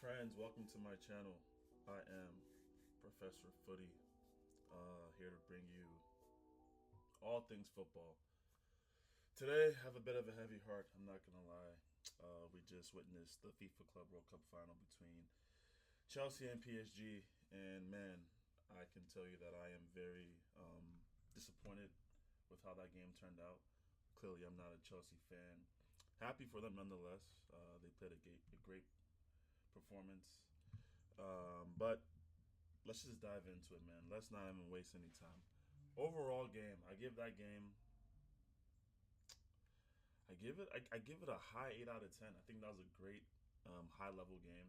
friends, welcome to my channel. I am Professor Footy, here to bring you all things football. Today, I have a bit of a heavy heart, I'm not gonna lie. We just witnessed the FIFA Club World Cup final between Chelsea and PSG, and man, I can tell you that I am very disappointed with how that game turned out. Clearly, I'm not a Chelsea fan. Happy for them nonetheless. They played a great performance. But let's just dive into it, man. Let's not even waste any time. Overall game, I give that game. I give it a high 8 out of 10. I think that was a great high level game.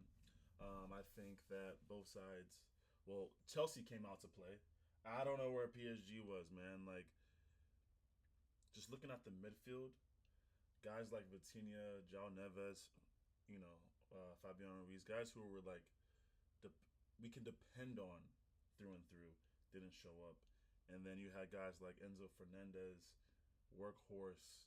I think that both sides. Well, Chelsea came out to play. I don't know where PSG was, man. Like just looking at the midfield, guys like Vitinha, João Neves, Fabiano Ruiz, guys who were like we can depend on through and through, didn't show up. And then you had guys like Enzo Fernandez, Workhorse,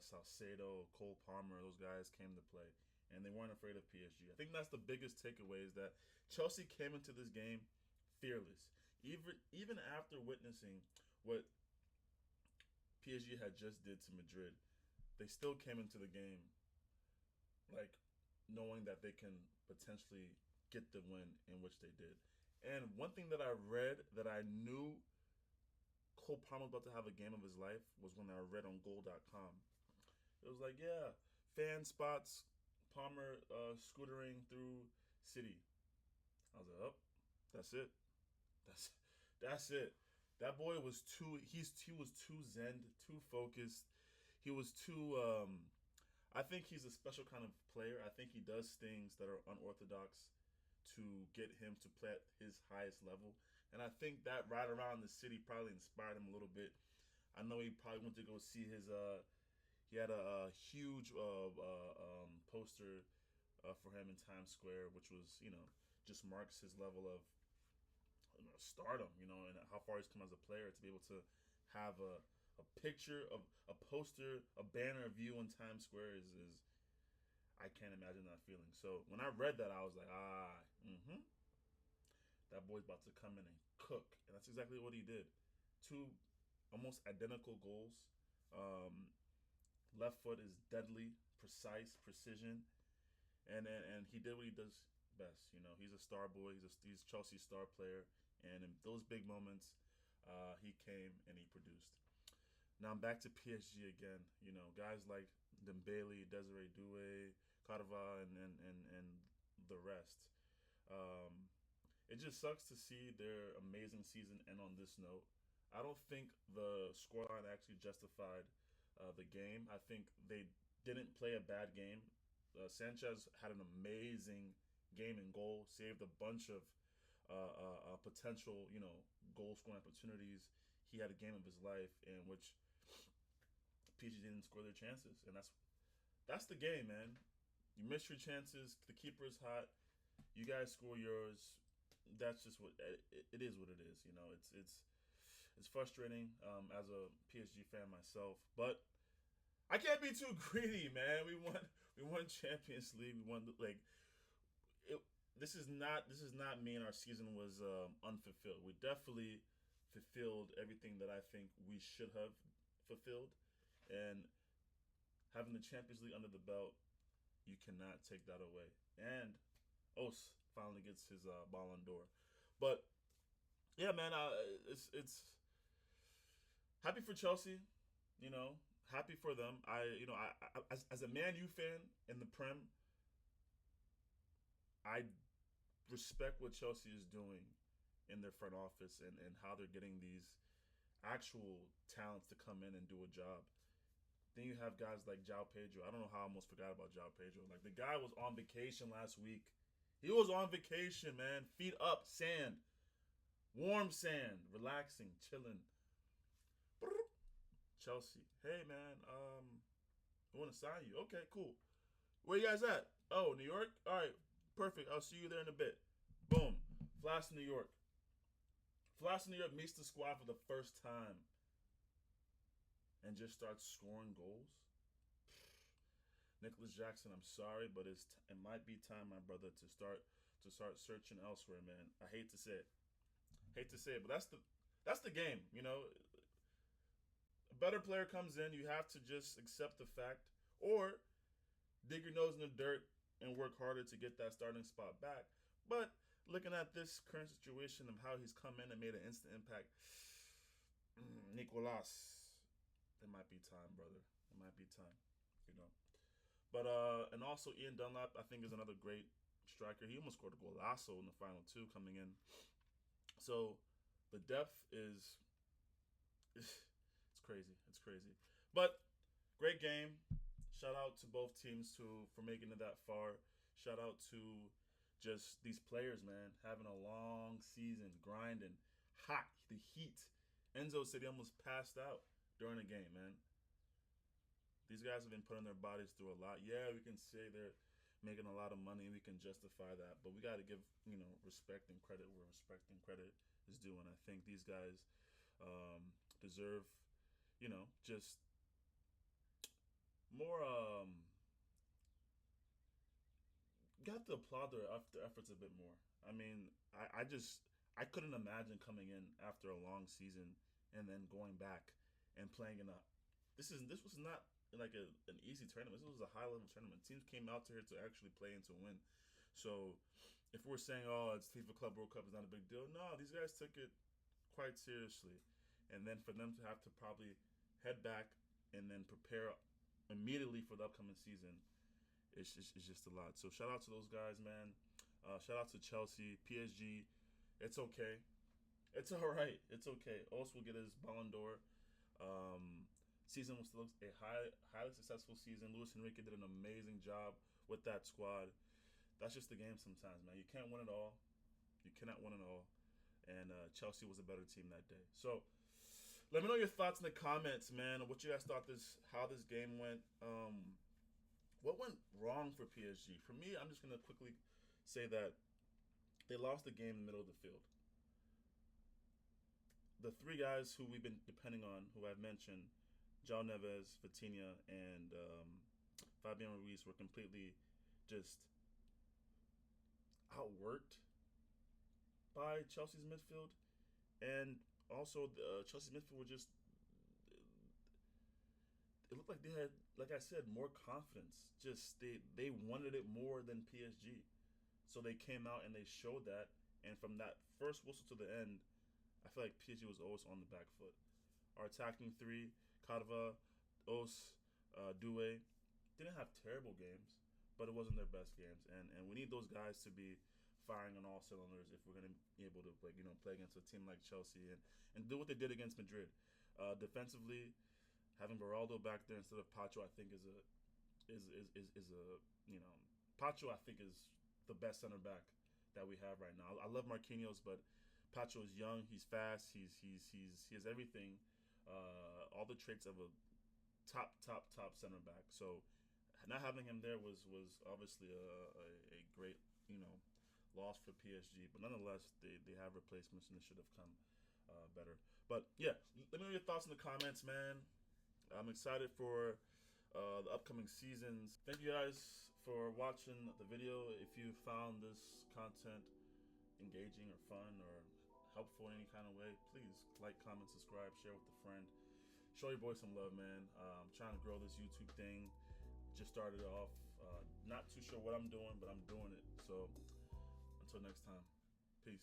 Salcedo, Cole Palmer. Those guys came to play, and they weren't afraid of PSG. I think that's the biggest takeaway is that Chelsea came into this game fearless, even after witnessing what PSG had just did to Madrid. They still came into the game like knowing that they can potentially get the win in which they did. And one thing that I read that I knew Cole Palmer was about to have a game of his life was when I read on goal.com. It was like, yeah, fan spots Palmer scootering through City. I was like, oh, that's it. That's that's it. That boy was he was too zen, too focused. He was too I think he's a special kind of player. I think he does things that are unorthodox to get him to play at his highest level. And I think that right around the city probably inspired him a little bit. I know he probably went to go see his. He had a huge poster for him in Times Square, which was just marks his level of stardom, and how far he's come as a player to be able to have a picture of a poster, a banner of you in Times Square is I can't imagine that feeling. So when I read that, I was like, that boy's about to come in and cook, and that's exactly what he did. Two almost identical goals. Left foot is deadly, precise, precision, and he did what he does best. He's a star boy. He's Chelsea's star player, and in those big moments, he came and he produced. Now I'm back to PSG again. Guys like Dembele, Desiree Doué, Carva, and the rest. It just sucks to see their amazing season end on this note. I don't think the scoreline actually justified the game. I think they didn't play a bad game. Sanchez had an amazing game and goal, saved a bunch of potential, goal scoring opportunities. He had a game of his life in which PG didn't score their chances, and that's the game, man. You miss your chances. The keeper is hot. You guys score yours. That's just what it is. What it is. It's frustrating as a PSG fan myself, but I can't be too greedy, man. We won Champions League. We won it. This is not mean our season was unfulfilled. We definitely fulfilled everything that I think we should have fulfilled, and having the Champions League under the belt, you cannot take that away. And Os finally gets his Ballon d'Or, but yeah, man, it's happy for Chelsea. Happy for them. As a Man U fan in the Prem, I respect what Chelsea is doing in their front office and how they're getting these actual talents to come in and do a job. Then you have guys like João Pedro. I don't know how I almost forgot about João Pedro. Like the guy was on vacation last week. He was on vacation, man. Feet up, sand, warm sand, relaxing, chilling. Chelsea, hey man, I want to sign you. Okay, cool. Where you guys at? Oh, New York. All right, perfect. I'll see you there in a bit. Boom. Flash to New York. Flash to New York meets the squad for the first time and just starts scoring goals. Nicholas Jackson, I'm sorry, but it might be time, my brother, to start searching elsewhere, man. I hate to say it, but that's the game. You know, a better player comes in, you have to just accept the fact, or dig your nose in the dirt and work harder to get that starting spot back. But looking at this current situation of how he's come in and made an instant impact, Nicolas, it might be time, brother. It might be time, you know. But and also Ian Dunlap, I think, is another great striker. He almost scored a golazo in the final two coming in. So the depth is it's crazy. It's crazy. But great game. Shout out to both teams for making it that far. Shout out to just these players, man, having a long season, grinding, hot, the heat. Enzo said he almost passed out during the game, man. These guys have been putting their bodies through a lot. Yeah, we can say they're making a lot of money and we can justify that, but we got to give respect and credit where respect and credit is due. And I think these guys deserve just more. Got to applaud their efforts a bit more. I mean, I couldn't imagine coming in after a long season and then going back and playing in a. This was not like an easy tournament. This was a high level tournament. Teams came out here to actually play and to win. So if we're saying, oh, it's FIFA Club World Cup is not a big deal, no, these guys took it quite seriously. And then for them to have to probably head back and then prepare immediately for the upcoming season, it's just a lot. So shout out to those guys, man. Shout out to Chelsea, PSG. It's okay. It's all right. It's okay. Os will get his Ballon d'Or. Season was still a highly successful season. Luis Enrique did an amazing job with that squad. That's just the game sometimes, man. You can't win it all. You cannot win it all. And Chelsea was a better team that day. So let me know your thoughts in the comments, man. What you guys thought how this game went. What went wrong for PSG? For me, I'm just gonna quickly say that they lost the game in the middle of the field. The three guys who we've been depending on, who I've mentioned, João Neves, Vitinha, and Fabian Ruiz, were completely just outworked by Chelsea's midfield, and also the Chelsea's midfield were just. It looked like they had, like I said, more confidence. Just they wanted it more than PSG, so they came out and they showed that. And from that first whistle to the end, I feel like PSG was always on the back foot. Our attacking three, Kadva, Os, Doué, didn't have terrible games, but it wasn't their best games. And we need those guys to be firing on all cylinders if we're gonna be able to play against a team like Chelsea and do what they did against Madrid. Defensively, having Beraldo back there instead of Pacho, I think is a Pacho I think is the best center back that we have right now. I love Marquinhos, but Pacho is young. He's fast. He has everything, all the traits of a top center back. So not having him there was obviously a great loss for PSG. But nonetheless, they have replacements and it should have come better. But yeah, let me know your thoughts in the comments, man. I'm excited for the upcoming seasons. Thank you guys for watching the video. If you found this content engaging or fun or helpful in any kind of way, please like, comment, subscribe, share with a friend. Show your boy some love, man. I'm trying to grow this YouTube thing. Just started off. Not too sure what I'm doing, but I'm doing it. So until next time, peace.